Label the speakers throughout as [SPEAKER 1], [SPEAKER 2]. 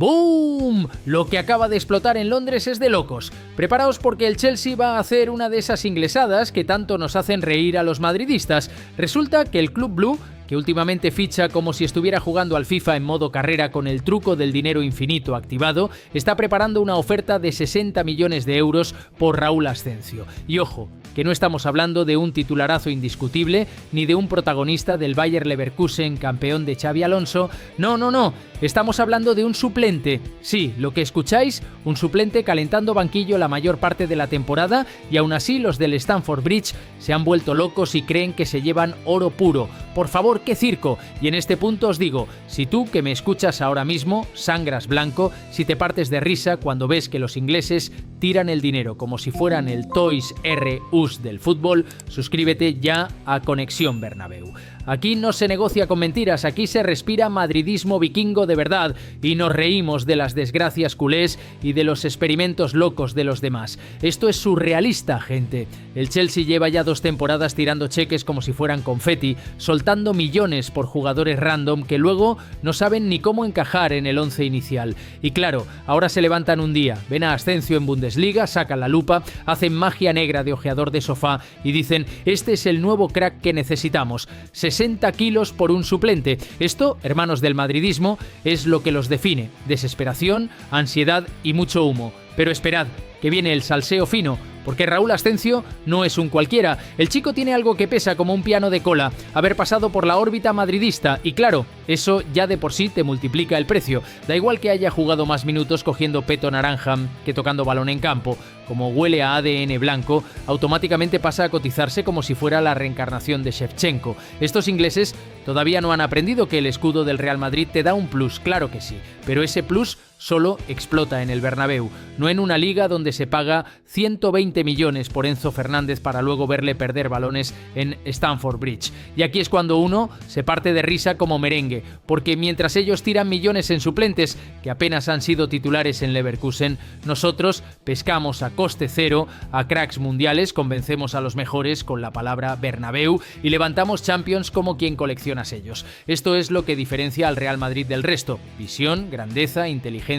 [SPEAKER 1] ¡Boom! Lo que acaba de explotar en Londres es de locos. Preparaos porque el Chelsea va a hacer una de esas inglesadas que tanto nos hacen reír a los madridistas. Resulta que el Club Blue, que últimamente ficha como si estuviera jugando al FIFA en modo carrera con el truco del dinero infinito activado, está preparando una oferta de 60 millones de euros por Raúl Ascencio. Y ojo, que no estamos hablando de un titularazo indiscutible, ni de un protagonista del Bayer Leverkusen campeón de Xabi Alonso. No. Estamos hablando de un suplente. Sí, lo que escucháis, un suplente calentando banquillo la mayor parte de la temporada, y aún así los del Stamford Bridge se han vuelto locos y creen que se llevan oro puro. Por favor, qué circo. Y en este punto os digo, si tú que me escuchas ahora mismo sangras blanco, si te partes de risa cuando ves que los ingleses tiran el dinero como si fueran el Toys R Us del fútbol, suscríbete ya a Conexión Bernabéu. Aquí no se negocia con mentiras, aquí se respira madridismo vikingo de verdad y nos reímos de las desgracias culés y de los experimentos locos de los demás. Esto es surrealista, gente. El Chelsea lleva ya 2 temporadas tirando cheques como si fueran confeti, soltando millones por jugadores random que luego no saben ni cómo encajar en el 11 inicial. Y claro, ahora se levantan un día, ven a Ascencio en Bundesliga, sacan la lupa, hacen magia negra de ojeador de sofá y dicen: este es el nuevo crack que necesitamos. 60 kilos por un suplente. Esto, hermanos del madridismo, es lo que los define. Desesperación, ansiedad y mucho humo. Pero esperad, que viene el salseo fino, porque Raúl Ascencio no es un cualquiera. El chico tiene algo que pesa como un piano de cola, haber pasado por la órbita madridista, y claro, eso ya de por sí te multiplica el precio. Da igual que haya jugado más minutos cogiendo peto naranja que tocando balón en campo. Como huele a ADN blanco, automáticamente pasa a cotizarse como si fuera la reencarnación de Shevchenko. Estos ingleses todavía no han aprendido que el escudo del Real Madrid te da un plus, claro que sí, pero ese plus solo explota en el Bernabéu, no en una liga donde se paga 120 millones por Enzo Fernández para luego verle perder balones en Stamford Bridge. Y aquí es cuando uno se parte de risa como merengue, porque mientras ellos tiran millones en suplentes que apenas han sido titulares en Leverkusen, nosotros pescamos a coste cero a cracks mundiales, convencemos a los mejores con la palabra Bernabéu y levantamos Champions como quien colecciona sellos. Esto es lo que diferencia al Real Madrid del resto: visión, grandeza, inteligencia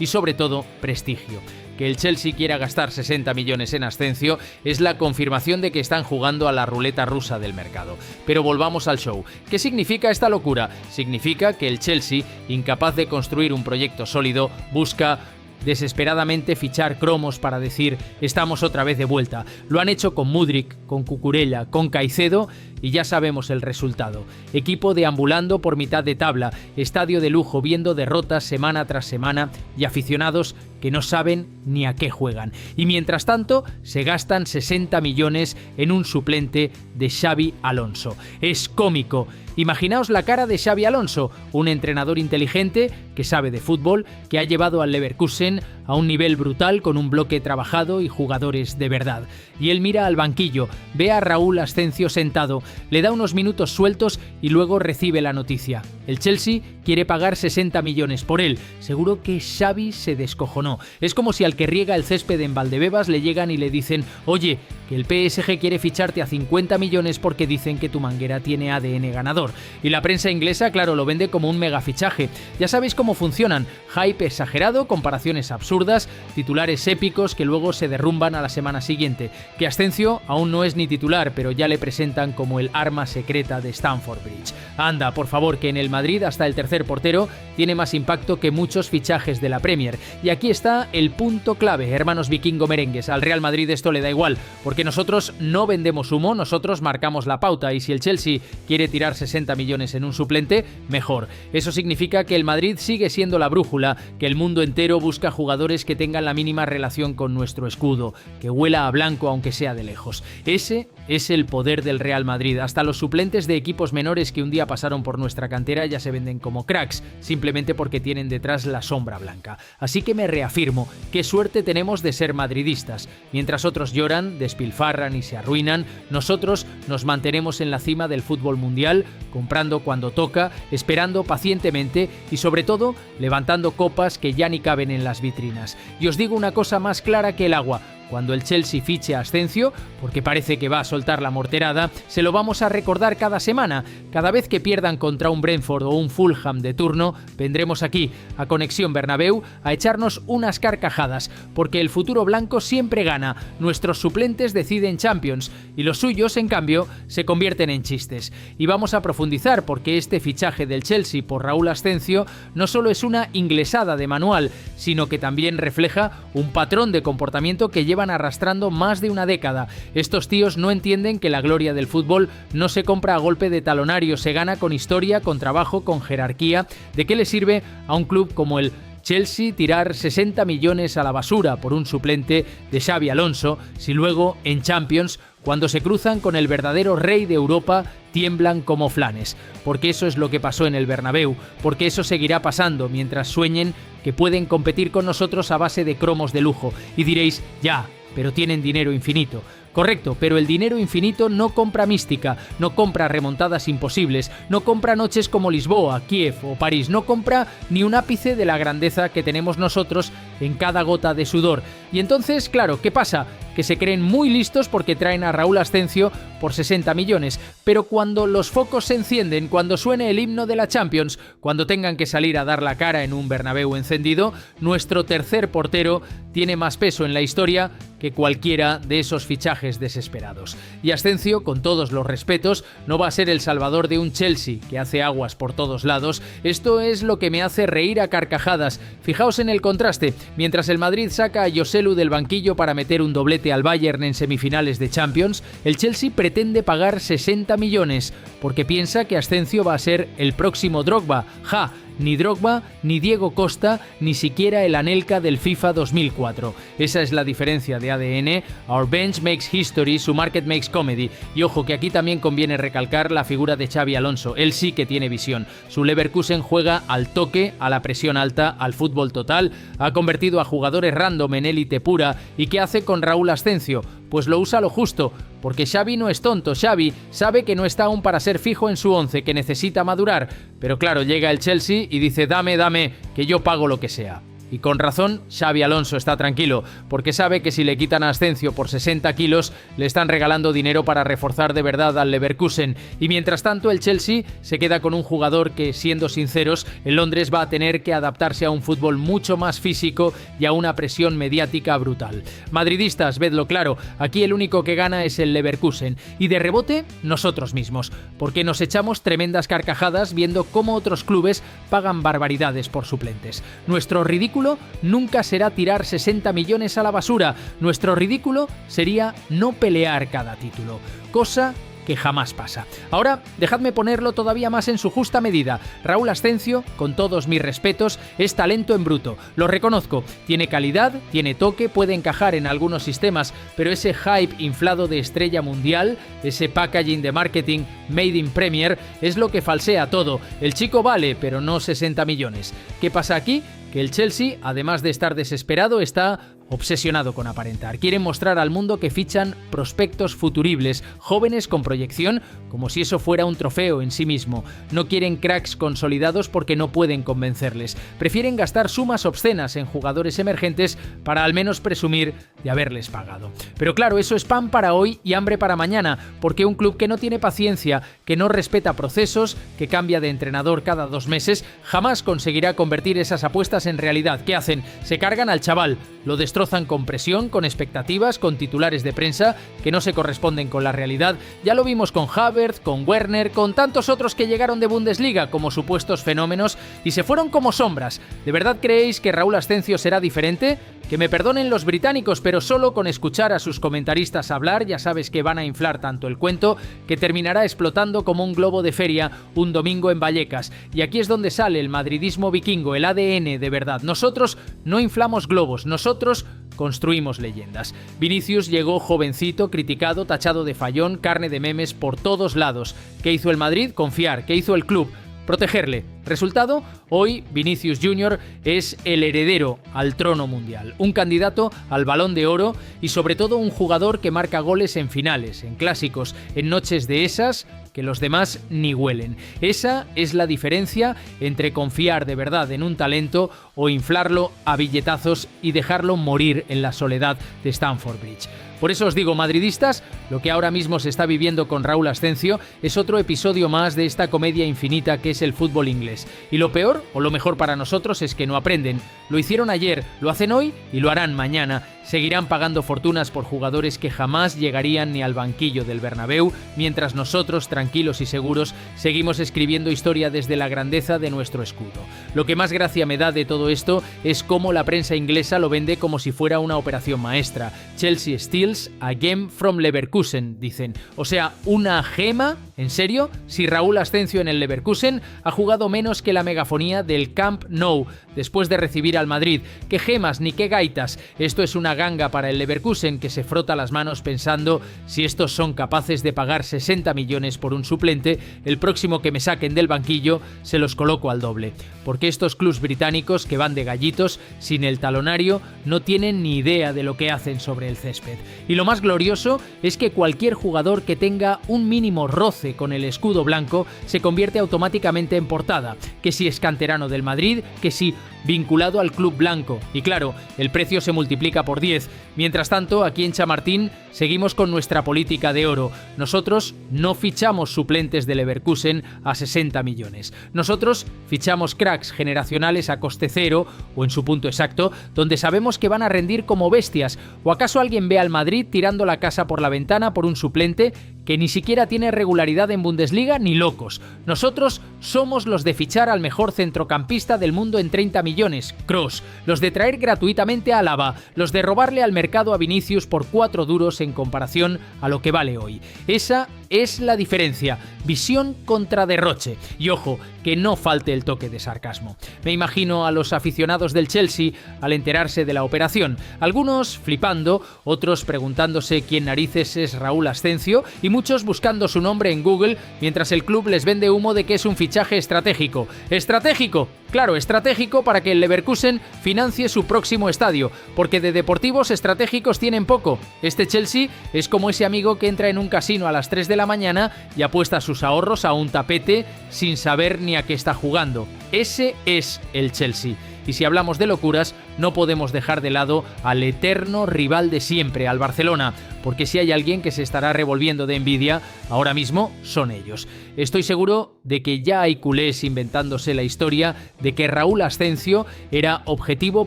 [SPEAKER 1] y sobre todo prestigio. Que el Chelsea quiera gastar 60 millones en Ascencio es la confirmación de que están jugando a la ruleta rusa del mercado. Pero volvamos al show. ¿Qué significa esta locura? Significa que el Chelsea, incapaz de construir un proyecto sólido, busca desesperadamente fichar cromos para decir: estamos otra vez de vuelta. Lo han hecho con Mudryk, con Cucurella, con Caicedo y ya sabemos el resultado. Equipo deambulando por mitad de tabla, estadio de lujo viendo derrotas semana tras semana y aficionados que no saben ni a qué juegan. Y mientras tanto se gastan 60 millones en un suplente de Xabi Alonso. Es cómico. Imaginaos la cara de Xabi Alonso, un entrenador inteligente que sabe de fútbol, que ha llevado al Leverkusen a un nivel brutal con un bloque trabajado y jugadores de verdad. Y él mira al banquillo, ve a Raúl Ascencio sentado, le da unos minutos sueltos y luego recibe la noticia. El Chelsea quiere pagar 60 millones por él. Seguro que Xabi se descojonó. Es como si al que riega el césped en Valdebebas le llegan y le dicen: oye, que el PSG quiere ficharte a 50 millones porque dicen que tu manguera tiene ADN ganador. Y la prensa inglesa, claro, lo vende como un mega fichaje. Ya sabéis cómo funcionan: hype exagerado, comparaciones absurdas, titulares épicos que luego se derrumban a la semana siguiente. Que Ascencio aún no es ni titular, pero ya le presentan como el arma secreta de Stamford Bridge. Anda, por favor, que en el Madrid hasta el tercer portero tiene más impacto que muchos fichajes de la Premier. Y aquí está el punto clave, hermanos vikingo merengues. Al Real Madrid esto le da igual, porque nosotros no vendemos humo, nosotros marcamos la pauta, y si el Chelsea quiere tirar 60 millones en un suplente, mejor. Eso significa que el Madrid sigue siendo la brújula, que el mundo entero busca jugadores que tengan la mínima relación con nuestro escudo, que huela a blanco aunque sea de lejos. Ese es el poder del Real Madrid. Hasta los suplentes de equipos menores que un día pasaron por nuestra cantera ya se venden como cracks, simplemente porque tienen detrás la sombra blanca. Así que me reafirmo, qué suerte tenemos de ser madridistas. Mientras otros lloran, despilfarran y se arruinan, nosotros nos mantenemos en la cima del fútbol mundial, comprando cuando toca, esperando pacientemente y sobre todo levantando copas que ya ni caben en las vitrinas. Y os digo una cosa más clara que el agua: cuando el Chelsea fiche a Ascencio, porque parece que va a soltar la morterada, se lo vamos a recordar cada semana. Cada vez que pierdan contra un Brentford o un Fulham de turno, vendremos aquí, a Conexión Bernabéu, a echarnos unas carcajadas, porque el futuro blanco siempre gana, nuestros suplentes deciden Champions, y los suyos, en cambio, se convierten en chistes. Y vamos a profundizar, porque este fichaje del Chelsea por Raúl Ascencio no solo es una inglesada de manual, sino que también refleja un patrón de comportamiento que llevan arrastrando más de una década. Estos tíos no entienden que la gloria del fútbol no se compra a golpe de talonario, se gana con historia, con trabajo, con jerarquía. ¿De qué le sirve a un club como el Chelsea tirar 60 millones a la basura por un suplente de Xabi Alonso si luego en Champions, cuando se cruzan con el verdadero rey de Europa, tiemblan como flanes? Porque eso es lo que pasó en el Bernabéu, porque eso seguirá pasando mientras sueñen que pueden competir con nosotros a base de cromos de lujo. Y diréis, ya, pero tienen dinero infinito. Correcto, pero el dinero infinito no compra mística, no compra remontadas imposibles, no compra noches como Lisboa, Kiev o París, no compra ni un ápice de la grandeza que tenemos nosotros en cada gota de sudor. Y entonces, claro, ¿qué pasa? Que se creen muy listos porque traen a Raúl Ascencio por 60 millones. Pero cuando los focos se encienden, cuando suene el himno de la Champions, cuando tengan que salir a dar la cara en un Bernabéu encendido, nuestro tercer portero tiene más peso en la historia que cualquiera de esos fichajes desesperados. Y Ascencio, con todos los respetos, no va a ser el salvador de un Chelsea que hace aguas por todos lados. Esto es lo que me hace reír a carcajadas. Fijaos en el contraste. Mientras el Madrid saca a Joselu del banquillo para meter un doblete al Bayern en semifinales de Champions, el Chelsea pretende pagar 60 millones porque piensa que Ascencio va a ser el próximo Drogba. ¡Ja! Ni Drogba, ni Diego Costa, ni siquiera el Anelka del FIFA 2004. Esa es la diferencia de ADN. Our bench makes history, su market makes comedy. Y ojo que aquí también conviene recalcar la figura de Xabi Alonso. Él sí que tiene visión. Su Leverkusen juega al toque, a la presión alta, al fútbol total. Ha convertido a jugadores random en élite pura. ¿Y qué hace con Raúl Ascencio? Pues lo usa lo justo, porque Xavi no es tonto. Xavi sabe que no está aún para ser fijo en su once, que necesita madurar. Pero claro, llega el Chelsea y dice dame, que yo pago lo que sea. Y con razón, Xabi Alonso está tranquilo, porque sabe que si le quitan a Ascencio por 60 kilos, le están regalando dinero para reforzar de verdad al Leverkusen. Y mientras tanto, el Chelsea se queda con un jugador que, siendo sinceros, en Londres va a tener que adaptarse a un fútbol mucho más físico y a una presión mediática brutal. Madridistas, vedlo claro, aquí el único que gana es el Leverkusen. Y de rebote, nosotros mismos, porque nos echamos tremendas carcajadas viendo cómo otros clubes pagan barbaridades por suplentes. Nuestro ridículo nunca será tirar 60 millones a la basura. Nuestro ridículo sería no pelear cada título, cosa que jamás pasa. Ahora, dejadme ponerlo todavía más en su justa medida. Raúl Ascencio, con todos mis respetos, es talento en bruto. Lo reconozco. Tiene calidad, tiene toque, puede encajar en algunos sistemas, pero ese hype inflado de estrella mundial, ese packaging de marketing made in Premier, es lo que falsea todo. El chico vale, pero no 60 millones. ¿Qué pasa aquí? Que el Chelsea, además de estar desesperado, está obsesionado con aparentar. Quieren mostrar al mundo que fichan prospectos futuribles, jóvenes con proyección, como si eso fuera un trofeo en sí mismo. No quieren cracks consolidados porque no pueden convencerles. Prefieren gastar sumas obscenas en jugadores emergentes para al menos presumir de haberles pagado. Pero claro, eso es pan para hoy y hambre para mañana, porque un club que no tiene paciencia, que no respeta procesos, que cambia de entrenador cada 2 meses, jamás conseguirá convertir esas apuestas en realidad. ¿Qué hacen? Se cargan al chaval, lo destrozan con presión, con expectativas, con titulares de prensa que no se corresponden con la realidad. Ya lo vimos con Havertz, con Werner, con tantos otros que llegaron de Bundesliga como supuestos fenómenos y se fueron como sombras. ¿De verdad creéis que Raúl Ascencio será diferente? Que me perdonen los británicos, pero solo con escuchar a sus comentaristas hablar ya sabes que van a inflar tanto el cuento que terminará explotando como un globo de feria un domingo en Vallecas. Y aquí es donde sale el madridismo vikingo, el ADN de verdad. Nosotros no inflamos globos, nosotros construimos leyendas. Vinicius llegó jovencito, criticado, tachado de fallón, carne de memes por todos lados. ¿Qué hizo el Madrid? Confiar. ¿Qué hizo el club? Protegerle. Resultado, hoy Vinicius Jr. es el heredero al trono mundial, un candidato al Balón de Oro y sobre todo un jugador que marca goles en finales, en clásicos, en noches de esas que los demás ni huelen. Esa es la diferencia entre confiar de verdad en un talento o inflarlo a billetazos y dejarlo morir en la soledad de Stamford Bridge. Por eso os digo, madridistas, lo que ahora mismo se está viviendo con Raúl Ascencio es otro episodio más de esta comedia infinita que es el fútbol inglés. Y lo peor, o lo mejor para nosotros, es que no aprenden. Lo hicieron ayer, lo hacen hoy y lo harán mañana. Seguirán pagando fortunas por jugadores que jamás llegarían ni al banquillo del Bernabéu, mientras nosotros, tranquilos y seguros, seguimos escribiendo historia desde la grandeza de nuestro escudo. Lo que más gracia me da de todo esto es cómo la prensa inglesa lo vende como si fuera una operación maestra. Chelsea steals a gem from Leverkusen, dicen. O sea, ¿una gema? ¿En serio? Si Raúl Ascencio en el Leverkusen ha jugado menos que la megafonía del Camp Nou después de recibir al Madrid. ¿Qué gemas ni qué gaitas? Esto es una ganga para el Leverkusen, que se frota las manos pensando: si estos son capaces de pagar 60 millones por un suplente, el próximo que me saquen del banquillo se los coloco al doble. Porque estos clubs británicos que van de gallitos, sin el talonario, no tienen ni idea de lo que hacen sobre el césped. Y lo más glorioso es que cualquier jugador que tenga un mínimo roce con el escudo blanco se convierte automáticamente en portada, que si es canterano del Madrid, que si vinculado al club blanco. Y claro, el precio se multiplica por 10. Mientras tanto, aquí en Chamartín seguimos con nuestra política de oro. Nosotros no fichamos suplentes de Leverkusen a 60 millones. Nosotros fichamos cracks generacionales a coste cero, o en su punto exacto, donde sabemos que van a rendir como bestias. ¿O acaso alguien ve al Madrid tirando la casa por la ventana por un suplente que ni siquiera tiene regularidad en Bundesliga ni locos? Nosotros somos los de fichar al mejor centrocampista del mundo en 30 millones, Kroos, los de traer gratuitamente a Alaba, los de robarle al mercado a Vinicius por 4 duros en comparación a lo que vale hoy. Esa es la diferencia, visión contra derroche. Y ojo, que no falte el toque de sarcasmo. Me imagino a los aficionados del Chelsea al enterarse de la operación, algunos flipando, otros preguntándose quién narices es Raúl Ascencio y muchos buscando su nombre en Google, mientras el club les vende humo de que es un fichaje estratégico. ¿Estratégico? Claro, estratégico para que el Leverkusen financie su próximo estadio, porque de deportivos estratégicos tienen poco. Este Chelsea es como ese amigo que entra en un casino a las 3 de la mañana y apuesta sus ahorros a un tapete sin saber ni a qué está jugando. Ese es el Chelsea. Y si hablamos de locuras, no podemos dejar de lado al eterno rival de siempre, al Barcelona, porque si hay alguien que se estará revolviendo de envidia, ahora mismo son ellos. Estoy seguro de que ya hay culés inventándose la historia de que Raúl Ascencio era objetivo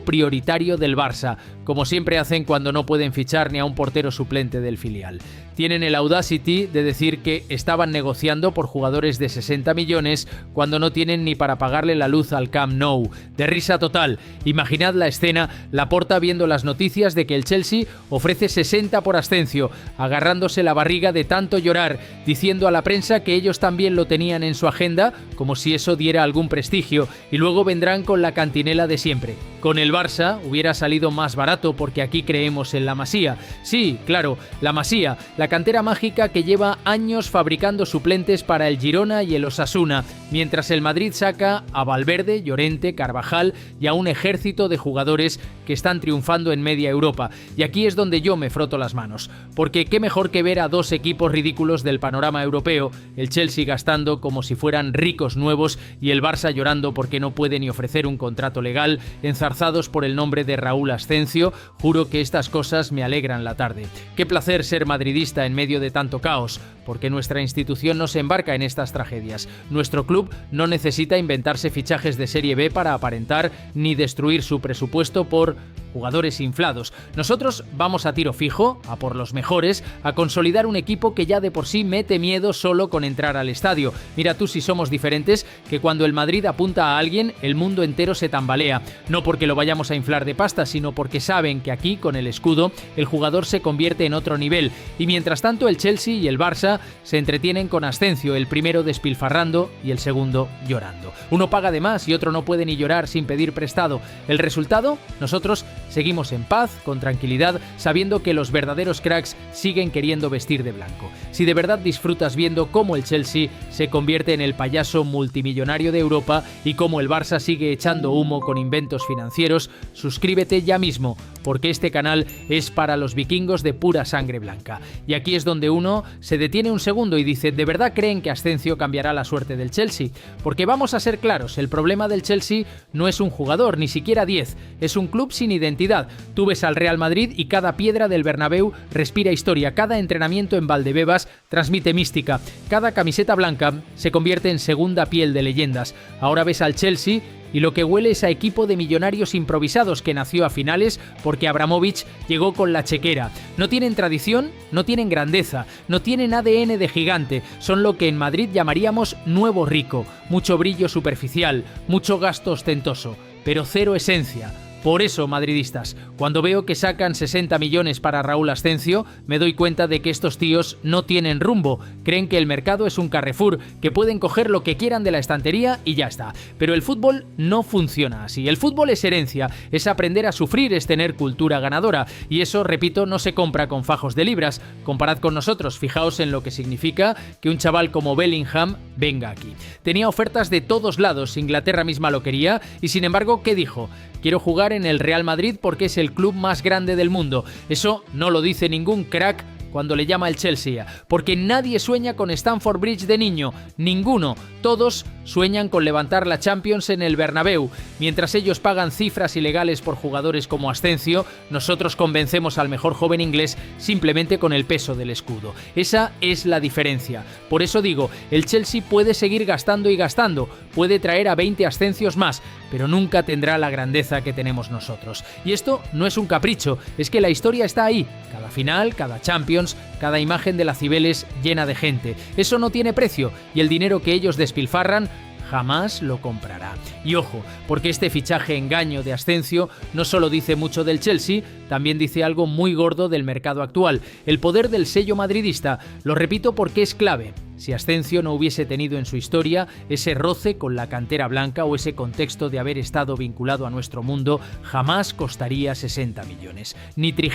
[SPEAKER 1] prioritario del Barça, como siempre hacen cuando no pueden fichar ni a un portero suplente del filial. Tienen el audacity de decir que estaban negociando por jugadores de 60 millones cuando no tienen ni para pagarle la luz al Camp Nou. De risa total. Imaginad la escena, Laporta viendo las noticias de que el Chelsea ofrece 60 por Ascencio, agarrándose la barriga de tanto llorar, diciendo a la prensa que ellos también lo tenían en su agenda, como si eso diera algún prestigio, y luego vendrán con la cantinela de siempre. Con el Barça hubiera salido más barato porque aquí creemos en la Masía. Sí, claro, la Masía, la cantera mágica que lleva años fabricando suplentes para el Girona y el Osasuna, mientras el Madrid saca a Valverde, Llorente, Carvajal y a un ejército de jugadores que están triunfando en media Europa. Y aquí es donde yo me froto las manos, porque qué mejor que ver a dos equipos ridículos del panorama europeo, el Chelsea gastando como si fueran ricos nuevos y el Barça llorando porque no puede ni ofrecer un contrato legal, enzarzados por el nombre de Raúl Ascencio. Juro que estas cosas me alegran la tarde. Qué placer ser madridista en medio de tanto caos, porque nuestra institución no se embarca en estas tragedias. Nuestro club no necesita inventarse fichajes de Serie B para aparentar ni destruir su presupuesto por jugadores inflados. Nosotros vamos a tiro fijo, a por los mejores, a consolidar un equipo que ya de por sí mete miedo solo con entrar al estadio. Mira tú si somos diferentes, que cuando el Madrid apunta a alguien, el mundo entero se tambalea. No porque lo vayamos a inflar de pasta, sino porque saben que aquí, con el escudo, el jugador se convierte en otro nivel. Y mientras tanto, el Chelsea y el Barça se entretienen con Ascencio, el primero despilfarrando y el segundo llorando. Uno paga de más y otro no puede ni llorar sin pedir prestado. El resultado, nosotros seguimos en paz, con tranquilidad, sabiendo que los verdaderos cracks cracks siguen queriendo vestir de blanco. Si de verdad disfrutas viendo cómo el Chelsea se convierte en el payaso multimillonario de Europa y cómo el Barça sigue echando humo con inventos financieros, suscríbete ya mismo, porque este canal es para los vikingos de pura sangre blanca. Y aquí es donde uno se detiene un segundo y dice, ¿de verdad creen que Ascencio cambiará la suerte del Chelsea? Porque vamos a ser claros, el problema del Chelsea no es un jugador, ni siquiera 10, es un club sin identidad. Tú ves al Real Madrid y cada piedra del Bernabéu respira historia, cada entrenamiento en Valdebebas transmite mística, cada camiseta blanca se convierte en segunda piel de leyendas. Ahora ves al Chelsea y lo que huele es a equipo de millonarios improvisados que nació a finales porque Abramovich llegó con la chequera. No tienen tradición, no tienen grandeza, no tienen ADN de gigante, son lo que en Madrid llamaríamos nuevo rico, mucho brillo superficial, mucho gasto ostentoso, pero cero esencia. Por eso, madridistas, cuando veo que sacan 60 millones para Raúl Ascencio, me doy cuenta de que estos tíos no tienen rumbo. Creen que el mercado es un Carrefour, que pueden coger lo que quieran de la estantería y ya está. Pero el fútbol no funciona así. El fútbol es herencia, es aprender a sufrir, es tener cultura ganadora. Y eso, repito, no se compra con fajos de libras. Comparad con nosotros, fijaos en lo que significa que un chaval como Bellingham venga aquí. Tenía ofertas de todos lados, Inglaterra misma lo quería, y sin embargo, ¿qué dijo? Quiero jugar en el Real Madrid porque es el club más grande del mundo. Eso no lo dice ningún crack cuando le llama el Chelsea, porque nadie sueña con Stamford Bridge de niño, ninguno. Todos sueñan con levantar la Champions en el Bernabéu. Mientras ellos pagan cifras ilegales por jugadores como Ascencio, nosotros convencemos al mejor joven inglés simplemente con el peso del escudo. Esa es la diferencia. Por eso digo, el Chelsea puede seguir gastando y gastando, puede traer a 20 Ascencios más, pero nunca tendrá la grandeza que tenemos nosotros. Y esto no es un capricho, es que la historia está ahí. Cada final, cada Champions, cada imagen de la Cibeles llena de gente. Eso no tiene precio y el dinero que ellos despilfarran jamás lo comprará. Y ojo, porque este fichaje engaño de Ascencio no solo dice mucho del Chelsea, también dice algo muy gordo del mercado actual, el poder del sello madridista. Lo repito porque es clave. Si Ascencio no hubiese tenido en su historia ese roce con la cantera blanca o ese contexto de haber estado vinculado a nuestro mundo, jamás costaría 60 millones. Ni 30.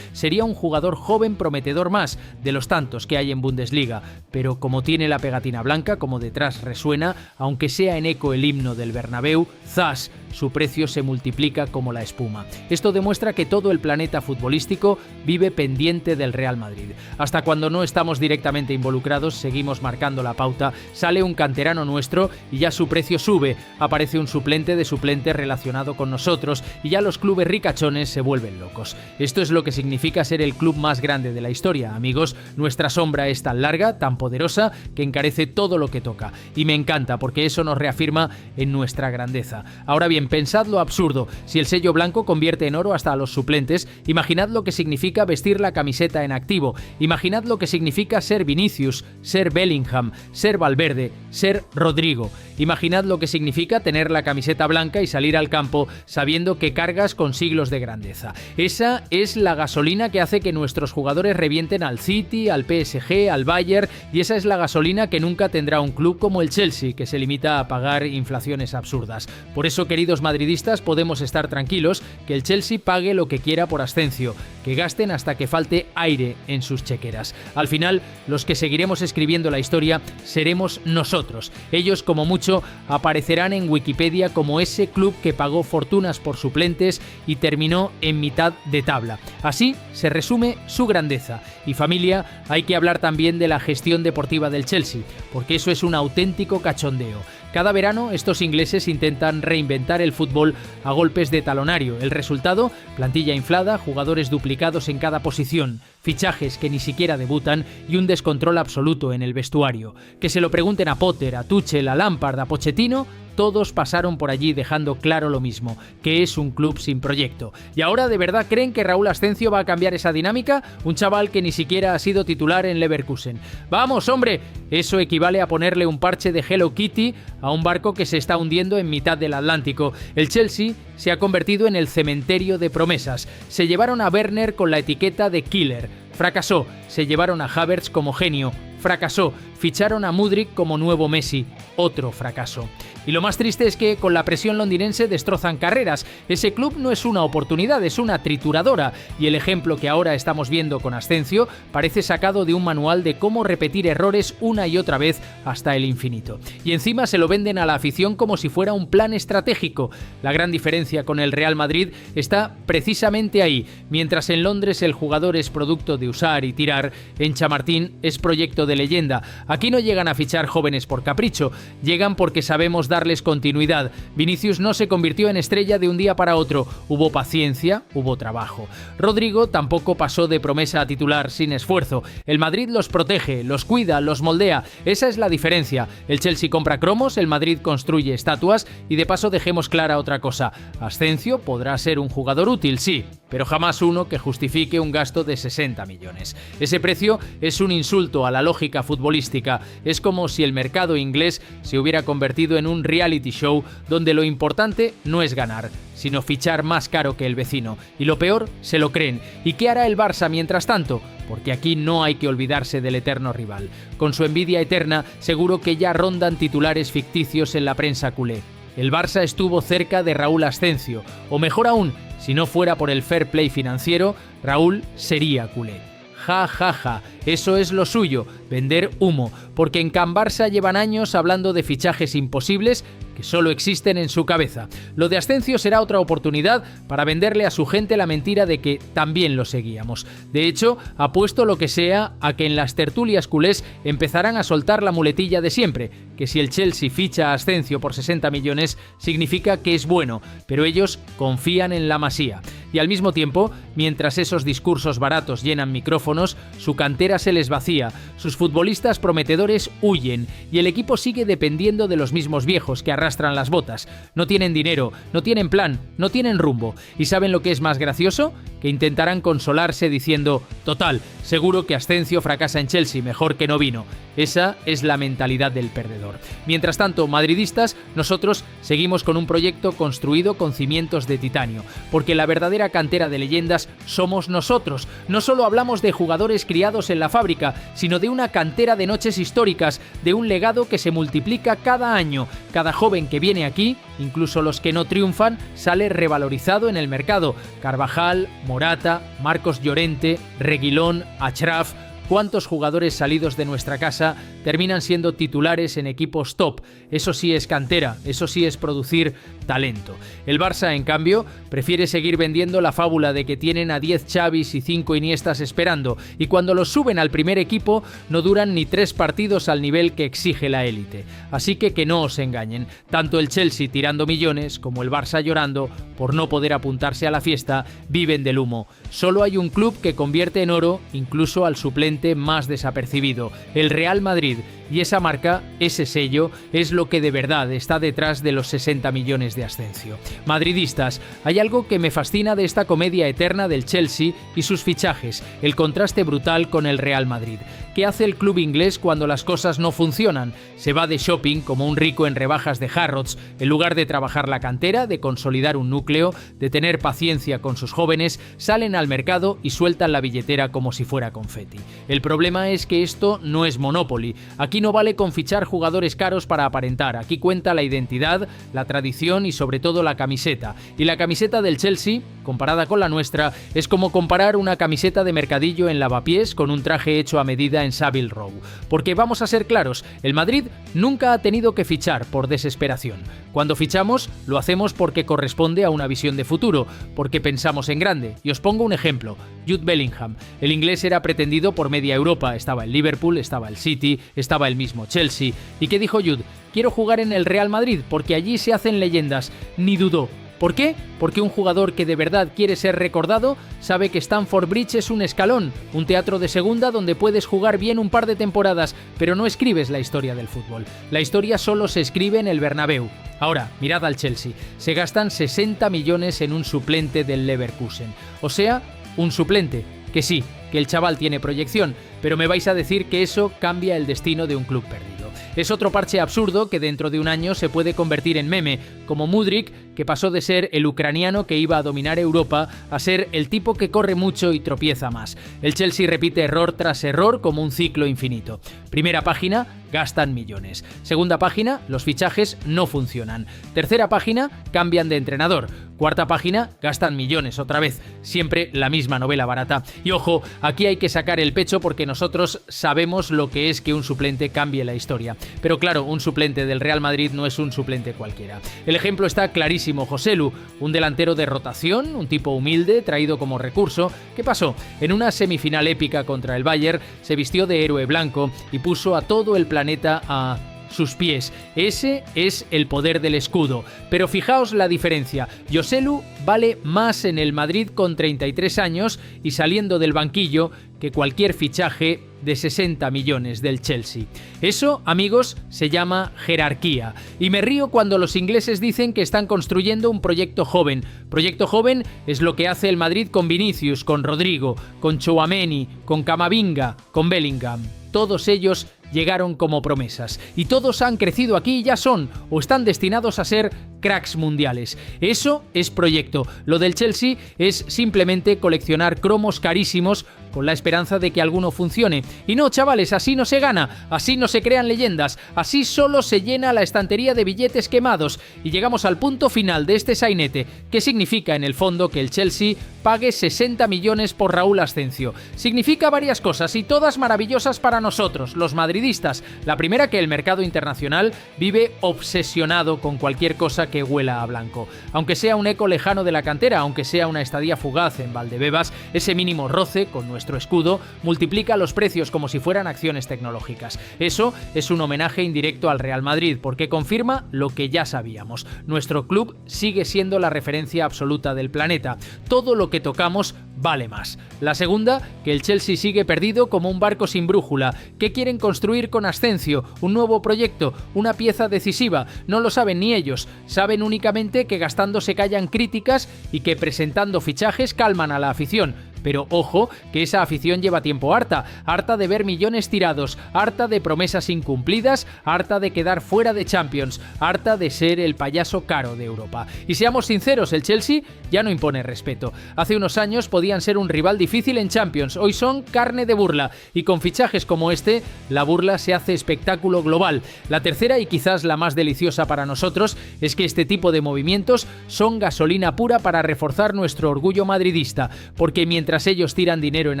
[SPEAKER 1] Sería un jugador joven prometedor más, de los tantos que hay en Bundesliga, pero como tiene la pegatina blanca, como detrás resuena, aunque sea en eco el himno del Bernabéu, ¡zas!, su precio se multiplica como la espuma. Esto demuestra que todo el planeta futbolístico vive pendiente del Real Madrid. Hasta cuando no estamos directamente involucrados, seguimos marcando la pauta, sale un canterano nuestro y ya su precio sube, aparece un suplente de suplente relacionado con nosotros y ya los clubes ricachones se vuelven locos. Esto es lo que significa ser el club más grande de la historia, amigos. Nuestra sombra es tan larga, tan poderosa, que encarece todo lo que toca. Y me encanta porque eso nos reafirma en nuestra grandeza. Ahora bien, pensad lo absurdo. Si el sello blanco convierte en oro hasta a los suplentes, imaginad lo que significa vestir la camiseta en activo. Imaginad lo que significa ser Vinicius, ser Bellingham, ser Valverde, ser Rodrigo. Imaginad lo que significa tener la camiseta blanca y salir al campo sabiendo que cargas con siglos de grandeza. Esa es la gasolina que hace que nuestros jugadores revienten al City, al PSG, al Bayern, y esa es la gasolina que nunca tendrá un club como el Chelsea, que se limita a pagar inflaciones absurdas. Por eso, queridos madridistas, podemos estar tranquilos que el Chelsea pague lo que quiera por Ascencio, que gasten hasta que falte aire en sus chequeras. Al final, los que seguiremos escribiendo la historia seremos nosotros. Ellos, como mucho, aparecerán en Wikipedia como ese club que pagó fortunas por suplentes y terminó en mitad de tabla. Así se resume su grandeza. Y familia, hay que hablar también de la gestión deportiva del Chelsea, porque eso es un auténtico cachondeo. Cada verano estos ingleses intentan reinventar el fútbol a golpes de talonario. El resultado, plantilla inflada, jugadores duplicados en cada posición, fichajes que ni siquiera debutan y un descontrol absoluto en el vestuario. Que se lo pregunten a Potter, a Tuchel, a Lampard, a Pochettino, todos pasaron por allí dejando claro lo mismo, que es un club sin proyecto. ¿Y ahora de verdad creen que Raúl Ascencio va a cambiar esa dinámica? Un chaval que ni siquiera ha sido titular en Leverkusen. ¡Vamos, hombre! Eso equivale a ponerle un parche de Hello Kitty a un barco que se está hundiendo en mitad del Atlántico. El Chelsea se ha convertido en el cementerio de promesas. Se llevaron a Werner con la etiqueta de killer. Fracasó. Se llevaron a Havertz como genio. fracasó. Ficharon a Mudryk como nuevo Messi. Otro fracaso. Y lo más triste es que con la presión londinense destrozan carreras. Ese club no es una oportunidad, es una trituradora. Y el ejemplo que ahora estamos viendo con Ascencio parece sacado de un manual de cómo repetir errores una y otra vez hasta el infinito. Y encima se lo venden a la afición como si fuera un plan estratégico. La gran diferencia con el Real Madrid está precisamente ahí. Mientras en Londres el jugador es producto de usar y tirar, en Chamartín es proyecto de leyenda. Aquí no llegan a fichar jóvenes por capricho, llegan porque sabemos darles continuidad. Vinicius no se convirtió en estrella de un día para otro, hubo paciencia, hubo trabajo. Rodrigo tampoco pasó de promesa a titular sin esfuerzo. El Madrid los protege, los cuida, los moldea. Esa es la diferencia. El Chelsea compra cromos, el Madrid construye estatuas y de paso dejemos clara otra cosa. Ascencio podrá ser un jugador útil, sí, pero jamás uno que justifique un gasto de 60 millones. Ese precio es un insulto a la lógica futbolística. Es como si el mercado inglés se hubiera convertido en un reality show donde lo importante no es ganar, sino fichar más caro que el vecino. Y lo peor, se lo creen. ¿Y qué hará el Barça mientras tanto? Porque aquí no hay que olvidarse del eterno rival. Con su envidia eterna, seguro que ya rondan titulares ficticios en la prensa culé. El Barça estuvo cerca de Raúl Ascencio, o mejor aún, si no fuera por el fair play financiero, Raúl sería culé. Ja, ja, ja, eso es lo suyo, vender humo, porque en Can Barça llevan años hablando de fichajes imposibles que solo existen en su cabeza. Lo de Ascencio será otra oportunidad para venderle a su gente la mentira de que también lo seguíamos. De hecho, apuesto lo que sea a que en las tertulias culés empezarán a soltar la muletilla de siempre, que si el Chelsea ficha a Ascencio por 60 millones significa que es bueno, pero ellos confían en la Masía. Y al mismo tiempo, mientras esos discursos baratos llenan micrófonos, su cantera se les vacía, sus futbolistas prometedores huyen y el equipo sigue dependiendo de los mismos viejos que arrastran las botas. No tienen dinero, no tienen plan, no tienen rumbo. ¿Y saben lo que es más gracioso? Que intentarán consolarse diciendo: total, seguro que Ascencio fracasa en Chelsea, mejor que no vino. Esa es la mentalidad del perdedor. Mientras tanto, madridistas, nosotros seguimos con un proyecto construido con cimientos de titanio, porque la verdadera cantera de leyendas somos nosotros. No solo hablamos de jugadores criados en la fábrica, sino de una cantera de noches históricas, de un legado que se multiplica cada año. Cada joven que viene aquí, incluso los que no triunfan, sale revalorizado en el mercado. Carvajal, Morata, Marcos Llorente, Reguilón, Achraf. ¿Cuántos jugadores salidos de nuestra casa terminan siendo titulares en equipos top? Eso sí es cantera, eso sí es producir talento. El Barça, en cambio, prefiere seguir vendiendo la fábula de que tienen a 10 Xavis y 5 Iniestas esperando, y cuando los suben al primer equipo no duran ni 3 partidos al nivel que exige la élite. Así que no os engañen, tanto el Chelsea tirando millones como el Barça llorando por no poder apuntarse a la fiesta viven del humo. Solo hay un club que convierte en oro incluso al suplente más desapercibido, el Real Madrid, y esa marca, ese sello, es lo que de verdad está detrás de los 60 millones de Ascencio. Madridistas, hay algo que me fascina de esta comedia eterna del Chelsea y sus fichajes, el contraste brutal con el Real Madrid. ¿Qué hace el club inglés cuando las cosas no funcionan? Se va de shopping como un rico en rebajas de Harrods, en lugar de trabajar la cantera, de consolidar un núcleo, de tener paciencia con sus jóvenes, salen al mercado y sueltan la billetera como si fuera confeti. El problema es que esto no es Monopoly. Aquí no vale con fichar jugadores caros para aparentar. Aquí cuenta la identidad, la tradición y sobre todo la camiseta. Y la camiseta del Chelsea, comparada con la nuestra, es como comparar una camiseta de mercadillo en lavapiés con un traje hecho a medida en Savile Row. Porque vamos a ser claros, el Madrid nunca ha tenido que fichar por desesperación. Cuando fichamos, lo hacemos porque corresponde a una visión de futuro, porque pensamos en grande. Y os pongo un ejemplo: Jude Bellingham. El inglés era pretendido por media Europa, estaba el Liverpool, estaba el City, estaba el mismo Chelsea. ¿Y qué dijo Jude? Quiero jugar en el Real Madrid porque allí se hacen leyendas. Ni dudó. ¿Por qué? Porque un jugador que de verdad quiere ser recordado sabe que Stamford Bridge es un escalón, un teatro de segunda donde puedes jugar bien un par de temporadas, pero no escribes la historia del fútbol. La historia solo se escribe en el Bernabéu. Ahora, mirad al Chelsea. Se gastan 60 millones en un suplente del Leverkusen. O sea, un suplente. Que sí, que el chaval tiene proyección, pero me vais a decir que eso cambia el destino de un club perdido. Es otro parche absurdo que dentro de un año se puede convertir en meme, como Mudryk, que pasó de ser el ucraniano que iba a dominar Europa a ser el tipo que corre mucho y tropieza más. El Chelsea repite error tras error como un ciclo infinito. Primera página, gastan millones. Segunda página, los fichajes no funcionan. Tercera página, cambian de entrenador. Cuarta página, gastan millones otra vez. Siempre la misma novela barata. Y ojo, aquí hay que sacar el pecho porque nosotros sabemos lo que es que un suplente cambie la historia. Pero claro, un suplente del Real Madrid no es un suplente cualquiera. El ejemplo está clarísimo. Joselu, un delantero de rotación, un tipo humilde, traído como recurso. ¿Qué pasó? En una semifinal épica contra el Bayern, se vistió de héroe blanco y puso a todo el planeta a sus pies. Ese es el poder del escudo. Pero fijaos la diferencia. Joselu vale más en el Madrid con 33 años y saliendo del banquillo que cualquier fichaje de 60 millones del Chelsea. Eso, amigos, se llama jerarquía. Y me río cuando los ingleses dicen que están construyendo un proyecto joven. Proyecto joven es lo que hace el Madrid con Vinicius, con Rodrigo, con Tchouaméni, con Camavinga, con Bellingham. Todos ellos llegaron como promesas y todos han crecido aquí y ya son o están destinados a ser cracks mundiales. Eso es proyecto. Lo del Chelsea es simplemente coleccionar cromos carísimos con la esperanza de que alguno funcione. Y no, chavales, así no se gana, así no se crean leyendas, así solo se llena la estantería de billetes quemados y llegamos al punto final de este sainete, que significa en el fondo que el Chelsea pague 60 millones por Raúl Ascencio. Significa varias cosas y todas maravillosas para nosotros, los madridistas. La primera, que el mercado internacional vive obsesionado con cualquier cosa que huela a blanco. Aunque sea un eco lejano de la cantera, aunque sea una estadía fugaz en Valdebebas, ese mínimo roce con nuestro escudo multiplica los precios como si fueran acciones tecnológicas. Eso es un homenaje indirecto al Real Madrid, porque confirma lo que ya sabíamos. Nuestro club sigue siendo la referencia absoluta del planeta. Todo lo que tocamos vale más. La segunda, que el Chelsea sigue perdido como un barco sin brújula. ¿Qué quieren construir con Ascencio? ¿Un nuevo proyecto? ¿Una pieza decisiva? No lo saben ni ellos. Saben únicamente que gastando se callan críticas y que presentando fichajes calman a la afición. Pero ojo, que esa afición lleva tiempo harta de ver millones tirados, harta de promesas incumplidas, harta de quedar fuera de Champions, harta de ser el payaso caro de Europa. Y seamos sinceros, el Chelsea ya no impone respeto. Hace unos años podían ser un rival difícil en Champions, hoy son carne de burla, y con fichajes como este, la burla se hace espectáculo global. La tercera, y quizás la más deliciosa para nosotros, es que este tipo de movimientos son gasolina pura para reforzar nuestro orgullo madridista, porque mientras ellos tiran dinero en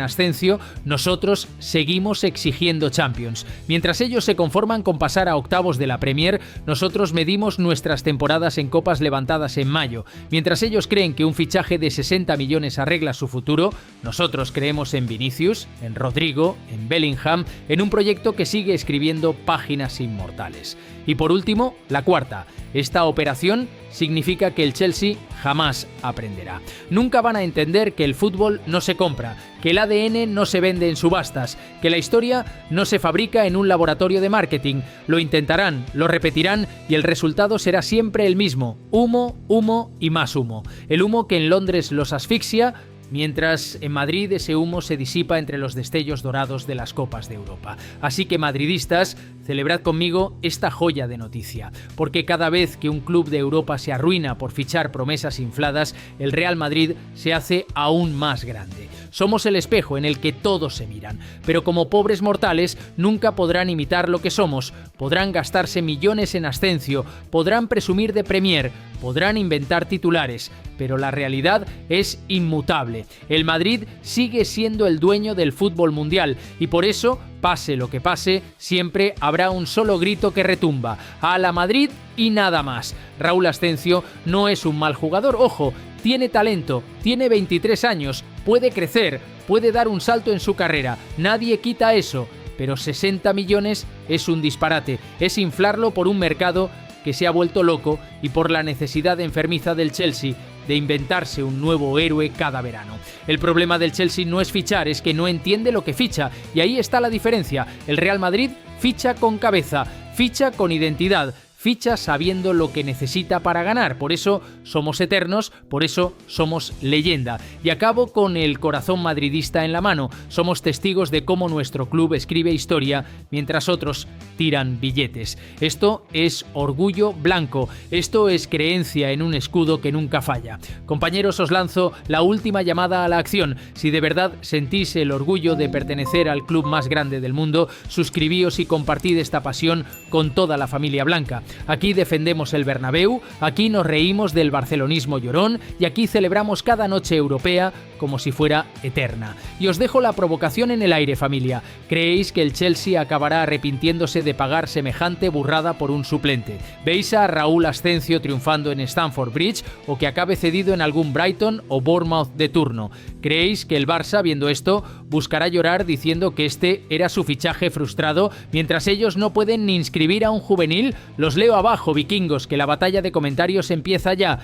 [SPEAKER 1] Ascencio, nosotros seguimos exigiendo Champions. Mientras ellos se conforman con pasar a octavos de la Premier, nosotros medimos nuestras temporadas en copas levantadas en mayo. Mientras ellos creen que un fichaje de 60 millones arregla su futuro, nosotros creemos en Vinicius, en Rodrigo, en Bellingham, en un proyecto que sigue escribiendo páginas inmortales. Y por último, la cuarta. Esta operación significa que el Chelsea jamás aprenderá. Nunca van a entender que el fútbol no se compra, que el ADN no se vende en subastas, que la historia no se fabrica en un laboratorio de marketing. Lo intentarán, lo repetirán y el resultado será siempre el mismo: humo, humo y más humo. El humo que en Londres los asfixia, mientras en Madrid ese humo se disipa entre los destellos dorados de las Copas de Europa. Así que, madridistas, celebrad conmigo esta joya de noticia, porque cada vez que un club de Europa se arruina por fichar promesas infladas, el Real Madrid se hace aún más grande. Somos el espejo en el que todos se miran, pero como pobres mortales nunca podrán imitar lo que somos, podrán gastarse millones en Ascencio, podrán presumir de Premier, podrán inventar titulares, pero la realidad es inmutable. El Madrid sigue siendo el dueño del fútbol mundial y por eso, pase lo que pase, siempre habrá un solo grito que retumba: ¡A la Madrid y nada más! Raúl Ascencio no es un mal jugador, ojo, tiene talento, tiene 23 años, puede crecer, puede dar un salto en su carrera, nadie quita eso, pero 60 millones es un disparate, es inflarlo por un mercado que se ha vuelto loco y por la necesidad enfermiza del Chelsea de inventarse un nuevo héroe cada verano. El problema del Chelsea no es fichar, es que no entiende lo que ficha, y ahí está la diferencia. El Real Madrid ficha con cabeza, ficha con identidad, ficha sabiendo lo que necesita para ganar. Por eso somos eternos, por eso somos leyenda. Y acabo con el corazón madridista en la mano. Somos testigos de cómo nuestro club escribe historia mientras otros tiran billetes. Esto es orgullo blanco. Esto es creencia en un escudo que nunca falla. Compañeros, os lanzo la última llamada a la acción. Si de verdad sentís el orgullo de pertenecer al club más grande del mundo, suscribíos y compartid esta pasión con toda la familia blanca. Aquí defendemos el Bernabéu, aquí nos reímos del barcelonismo llorón y aquí celebramos cada noche europea como si fuera eterna. Y os dejo la provocación en el aire, familia. ¿Creéis que el Chelsea acabará arrepintiéndose de pagar semejante burrada por un suplente? ¿Veis a Raúl Ascencio triunfando en Stamford Bridge o que acabe cedido en algún Brighton o Bournemouth de turno? ¿Creéis que el Barça, viendo esto, buscará llorar diciendo que este era su fichaje frustrado mientras ellos no pueden ni inscribir a un juvenil? Los leo abajo, vikingos, que la batalla de comentarios empieza ya.